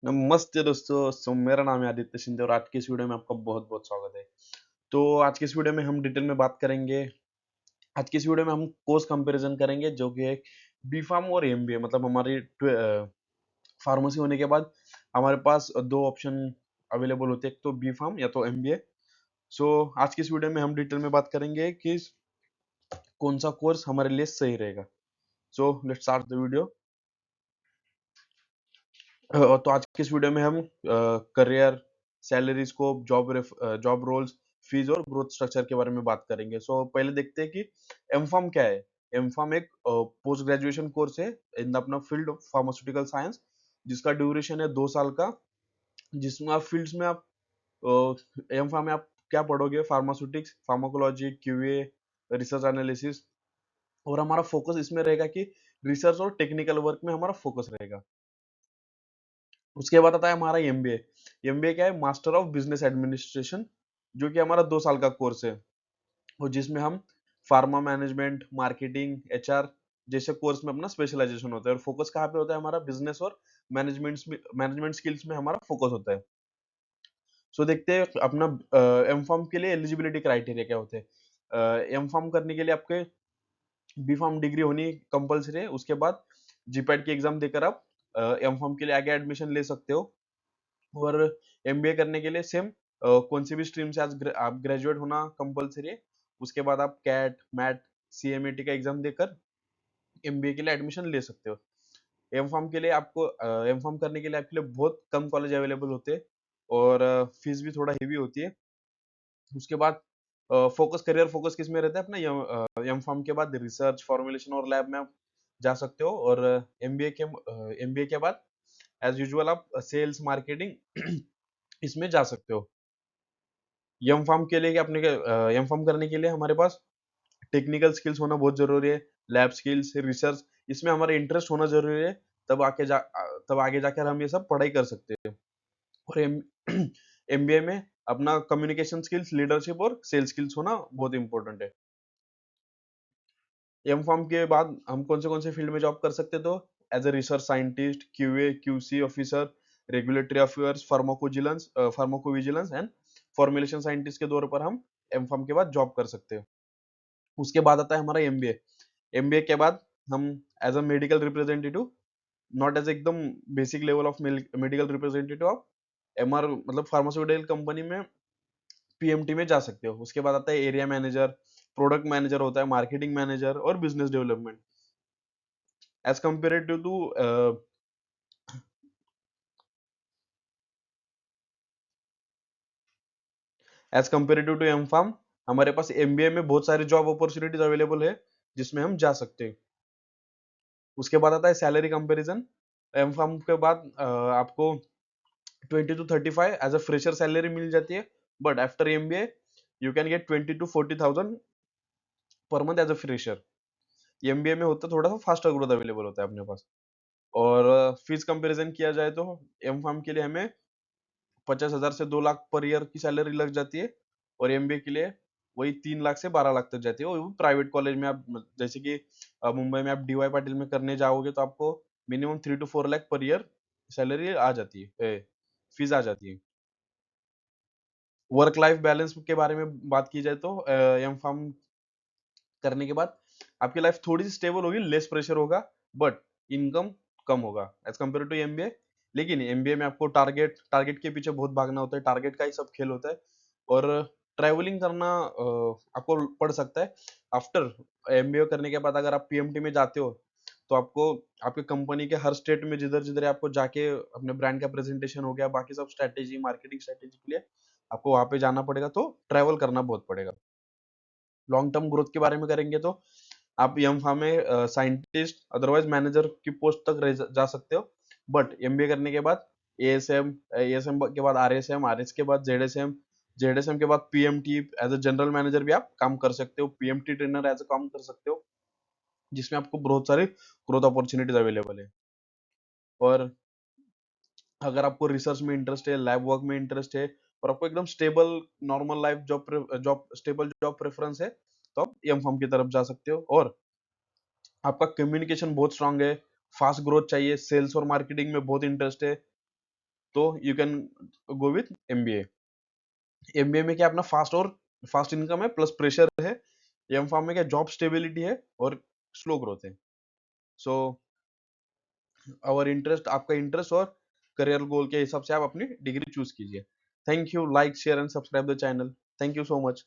नमस्ते दोस्तों। मेरा नाम है आदित्य शिंदे और आज की इस वीडियो में आपका बहुत बहुत स्वागत है। तो आज की इस वीडियो में हम डिटेल में बात करेंगे। आज की इस वीडियो में हम कोर्स कंपैरिजन करेंगे जो कि है बी फार्म और एमबीए। मतलब हमारी फार्मेसी होने के बाद हमारे पास दो ऑप्शन अवेलेबल होते हैं, एक तो बी फार्म या तो एमबीए। सो आज की इस वीडियो में हम डिटेल में बात करेंगे कि कौन सा कोर्स हमारे लिए सही रहेगा। So let's start the video. तो आज की इस वीडियो में हम career, salary scope, job roles, fees और ग्रोथ स्ट्रक्चर के बारे में बात करेंगे। पहले देखते हैं कि एम फार्म क्या है। एम फार्म एक पोस्ट ग्रेजुएशन कोर्स है इन अपना फील्ड ऑफ फार्मास्यूटिकल साइंस, जिसका ड्यूरेशन है 2 साल का। जिसमें आप फील्ड्स में आप एम फार्म में आप क्या पढ़ोगे, pharmaceutics, pharmacology, QA, research analysis. और हमारा फोकस इसमें रहेगा कि रिसर्च और टेक्निकल वर्क में हमारा फोकस रहेगा। उसके बाद आता है हमारा एमबीए। एमबीए क्या है? मास्टर ऑफ बिजनेस एडमिनिस्ट्रेशन, जो कि हमारा 2 साल का कोर्स है और जिसमें हम फार्मा मैनेजमेंट, मार्केटिंग, एचआर जैसे कोर्स में अपना स्पेशलाइजेशन होता है। और फोकस कहाँ पे होता है हमारा? बिजनेस और मैनेजमेंट स्किल्स में हमारा फोकस होता है। देखते हैं अपना एम फार्म के लिए एलिजिबिलिटी क्राइटेरिया क्या होते हैं। एम फार्म करने के लिए आपके बी फार्म डिग्री होनी कंपलसरी है। उसके बाद जीपैट की एग्जाम देकर आप एम फार्म के लिए आगे एडमिशन ले सकते हो। और एमबीए करने के लिए सेम कौन सी भी स्ट्रीम से आज आप ग्रेजुएट होना कंपलसरी है। उसके बाद आप कैट, मैट, सीएमएटी का एग्जाम देकर एमबीए के लिए एडमिशन ले सकते हो। एम फार्म के लिए आपको एम फार्म करने के लिए आपके लिए बहुत कम कॉलेज अवेलेबल होते हैं और फीस भी थोड़ा हेवी होती है। उसके बाद करियर फोकस किस में रहता है अपना? एम फार्म के बाद रिसर्च, फॉर्मुलेशन और लैब में आप जा सकते हो। और एमबीए के बाद एज यूजुअल आप सेल्स, मार्केटिंग इसमें जा सकते हो। एम फार्म के लिए एम फार्म करने के लिए हमारे पास टेक्निकल स्किल्स होना बहुत जरूरी है। लैब स्किल्स, रिसर्च, इसमें हमारा इंटरेस्ट होना जरूरी है। तब आगे जाकर हम ये सब पढ़ाई कर सकते हैं। और एम एमबीए में अपना कम्युनिकेशन स्किल्स, लीडरशिप और सेल्स स्किल्स होना बहुत इंपॉर्टेंट है। एम फार्म के बाद हम कौन से फील्ड में जॉब कर सकते हैं? तो as a research scientist, QA QC officer, regulatory affairs, pharmacovigilance and formulation scientist के तौर पर हम एम फार्म के बाद जॉब कर सकते हैं। उसके बाद आता है हमारा एमबीए। एमबीए के बाद हम as a medical representative, not as एकदम basic level of medical representative, आप एमआर मतलब फार्मास्यूटिकल कंपनी में पीएमटी में जा सकते हो। उसके बाद आता है एरिया मैनेजर, प्रोडक्ट मैनेजर होता है, मार्केटिंग मैनेजर और business development. As comparative to as comparative to M pharm, हमारे पास एमबीए में बहुत सारी जॉब अपॉर्चुनिटीज अवेलेबल है जिसमें हम जा सकते हैं। उसके बाद आता है सैलरी कंपैरिजन। एम फार्म के बाद आपको 20 to 35 as a fresher salary मिल जाती है। But after MBA you can get 20 to 40,000 per month as a fresher. MBA में होता है थोड़ा सा फास्टर ग्रोथ अवेलेबल होता है अपने पास। और फीस कंपैरिजन किया जाए तो एम फार्म के लिए हमें 50,000 से 2 लाख पर ईयर की सैलरी लग जाती है। और एमबीए के लिए वही 3 लाख से 12 लाख तक जाती है। और प्राइवेट कॉलेज में आप जैसे कि मुंबई में आप डीवाई पाटिल में करने जाओगे तो आपको minimum 3 to 4 lakh per year salary आ जाती है, फीस आ जाती है। वर्क लाइफ बैलेंस के बारे में बात की जाए तो एम फार्म करने के बाद आपकी लाइफ थोड़ी सी स्टेबल होगी, लेस प्रेशर होगा, बट इनकम कम होगा एज कम्पेयर टू एमबीए। लेकिन एमबीए में आपको टारगेट के पीछे बहुत भागना होता है, टारगेट का ही सब खेल होता है। और ट्रैवलिंग करना आपको पड़ सकता है। आफ्टर एमबीए करने के बाद अगर आप पीएमटी में जाते हो तो आपको आपके कंपनी के हर स्टेट में जिधर जिधर आपको जाके अपने ब्रांड का प्रेजेंटेशन हो गया, बाकी सब स्ट्रेटेजी, मार्केटिंग स्ट्रेटेजी के लिए आपको वहां पे जाना पड़ेगा, तो ट्रैवल करना बहुत पड़ेगा। लॉन्ग टर्म ग्रोथ के बारे में करेंगे तो आप एम फार्म में साइंटिस्ट अदरवाइज मैनेजर की पोस्ट तक जा सकते हो। बट एमबीए करने के बाद एएसएम के बाद आरएसएम, आरएस के बाद जेडएसएम, जेडएसएम के बाद PMT as a general manager भी आप काम कर सकते हो, पीएमटी ट्रेनर एज अ काम कर सकते हो, जिसमें आपको बहुत सारी ग्रोथ अपॉर्चुनिटीज अवेलेबल है। और अगर आपको रिसर्च में इंटरेस्ट है, लैब वर्क में इंटरेस्ट है और आपको एकदम stable normal life job preference है, तो आप एम फार्म की तरफ जा सकते हो। और आपका कम्युनिकेशन बहुत स्ट्रांग है, फास्ट ग्रोथ चाहिए, सेल्स और मार्केटिंग में बहुत इंटरेस्ट है, तो you can go with MBA. MBA में क्या अपना फास्ट इनकम है प्लस प्रेशर है। एम फार्म में क्या जॉब स्टेबिलिटी है और स्लो ग्रोथ है। सो और इंटरेस्ट, आपका इंटरेस्ट और करियर गोल के हिसाब से आप अपनी डिग्री चूज कीजिए। Thank you, like share and subscribe the channel. Thank you so much.